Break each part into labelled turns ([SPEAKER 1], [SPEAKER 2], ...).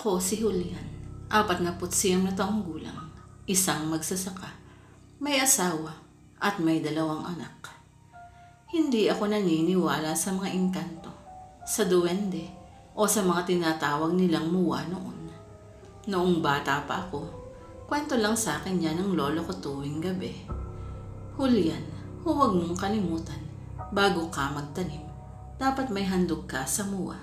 [SPEAKER 1] Ako si Julian, 49 na taong gulang, isang magsasaka, may asawa at may 2 anak. Hindi ako naniniwala sa mga engkanto, sa duwende o sa mga tinatawag nilang muwa noon. Noong bata pa ako, kwento lang sa akin yan ng lolo ko tuwing gabi. Julian, huwag mong kalimutan, bago ka magtanim, dapat may handog ka sa muwa.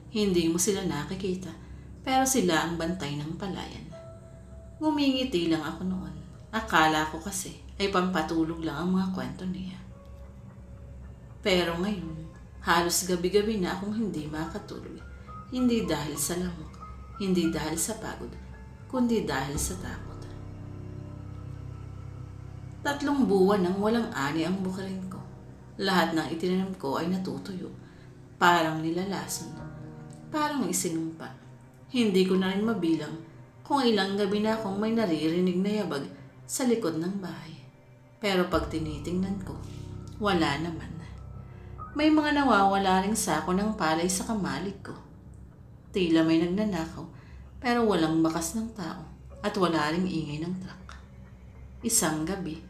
[SPEAKER 1] Hindi mo sila nakikita, pero sila ang bantay ng palayan. Ngumingiti lang ako noon. Akala ko kasi ay pampatulog lang ang mga kwento niya. Pero ngayon, halos gabi-gabi na akong hindi makatulog. Hindi dahil sa lamok, hindi dahil sa pagod, kundi dahil sa takot. 3 buwan nang walang ani ang bukirin ko. Lahat ng itinanim ko ay natutuyo. Parang nilalason. Parang isinumpa. Hindi ko na rin mabilang kung ilang gabi na akong may naririnig na yabag sa likod ng bahay. Pero pag tinitingnan ko, wala naman. May mga nawawala ring sako ng palay sa kamalig ko. Tila may nagnanakaw, pero walang bakas ng tao at wala ring ingay ng truck. Isang gabi,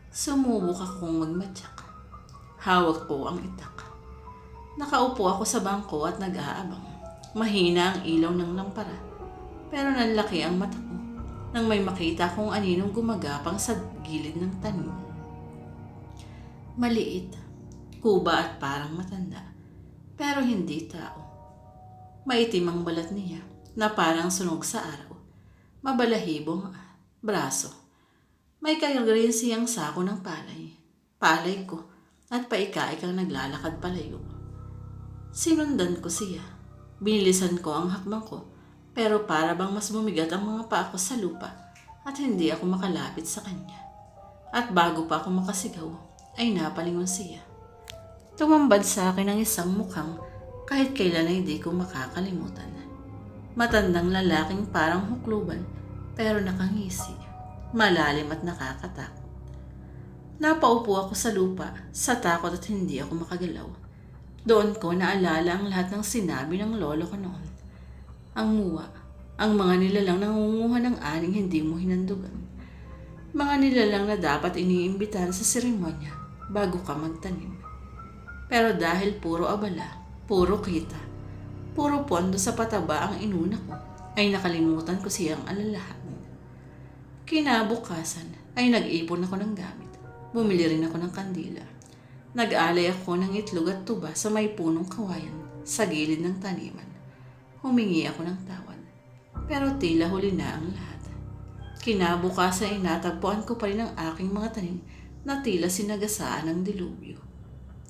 [SPEAKER 1] sumubok akong magmatyak. Hawak ko ang itak. Nakaupo ako sa bangko at nag-aabang. Mahina ang ilaw ng lampara, pero nanlaki ang mata ko nang may makita kong aninong gumagapang sa gilid ng tanim. Maliit, kuba at parang matanda, pero hindi tao. Maitim ang balat niya na parang sunog sa araw. Mabalahibong braso. May kagarin siyang sako ng palay. Palay ko at paika-ikang naglalakad palayo. Sinundan ko siya. Binilisan ko ang hakbang ko, pero para bang mas bumigat ang mga paa ko sa lupa at hindi ako makalapit sa kanya. At bago pa ako makasigaw, ay napalingon siya. Tumambad sa akin ang isang mukhang kahit kailan ay di ko makakalimutan. Matandang lalaking parang hukluban, pero nakangisi, malalim at nakakatakot. Napaupo ako sa lupa, sa takot at hindi ako makagalaw. Doon ko naalala ang lahat ng sinabi ng lolo ko noon. Ang muwa, ang mga nilalang nangunguha ng aning hindi mo hinandugan. Mga nilalang na dapat iniimbitahan sa seremonya bago ka magtanim. Pero dahil puro abala, puro kita, puro pondo sa pataba ang inuna ko, ay nakalimutan ko siyang alalahanin. Kinabukasan ay nag-ipon ako ng gamit. Bumili rin ako ng kandila. Nag-alay ako ng itlog at tuba sa may punong kawayan sa gilid ng taniman. Humingi ako ng tawad, pero tila huli na ang lahat. Kinabukasan ay natagpuan ko pa rin ang aking mga tanim na tila sinagasaan ng dilubyo.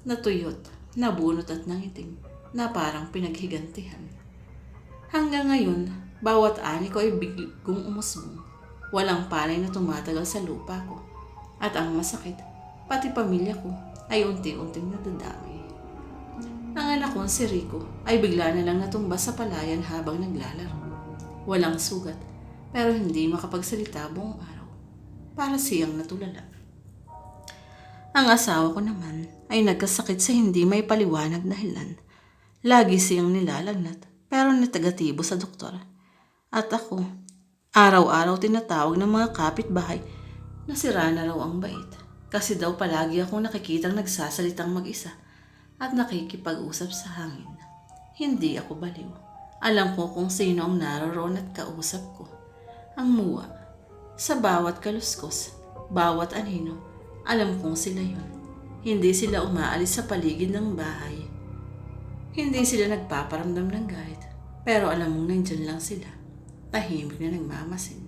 [SPEAKER 1] Natuyot, nabunot at nangitim na parang pinaghigantihan. Hanggang ngayon, bawat ani ko ay bigong umusbong. Walang palay na tumatagal sa lupa ko. At ang masakit, pati pamilya ko ay unti-unting nadadamay. Ang anak kong si Rico ay bigla na lang natumba sa palayan habang naglalaro. Walang sugat, pero hindi makapagsalita buong araw. Para siyang natulala. Ang asawa ko naman ay nagkasakit sa hindi may paliwanag na dahilan. Lagi siyang nilalagnat, pero natagatibo sa doktor. At ako, araw-araw tinatawag ng mga kapitbahay na sira na raw ang bait. Kasi daw palagi akong nakikitang nagsasalitang mag-isa at nakikipag-usap sa hangin. Hindi ako baliw. Alam ko kung sino ang naroroon at kausap ko. Ang muwa. Sa bawat kaluskos, bawat anino, alam kong sila yun. Hindi sila umaalis sa paligid ng bahay. Hindi sila nagpaparamdam ng galit. Pero alam mong nandyan lang sila. Tahimik na nagmamasin.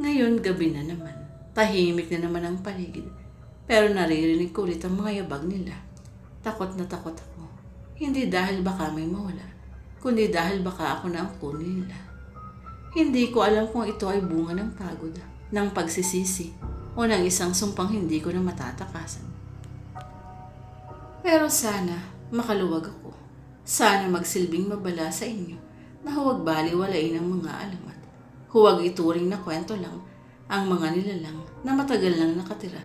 [SPEAKER 1] Ngayon gabi na naman. Tahimik na naman ang paligid, pero naririnig ko ulit ang mga yabag nila. Takot na takot ako. Hindi dahil baka may mawala, kundi dahil baka ako na ang kunin nila. Hindi ko alam kung ito ay bunga ng pagod, ng pagsisisi, o ng isang sumpang hindi ko na matatakasan. Pero sana makaluwag ako. Sana magsilbing mabala sa inyo na huwag baliwalain ang mga alamat. Huwag ituring na kwento lang ang mga nilalang na matagal nang nakatira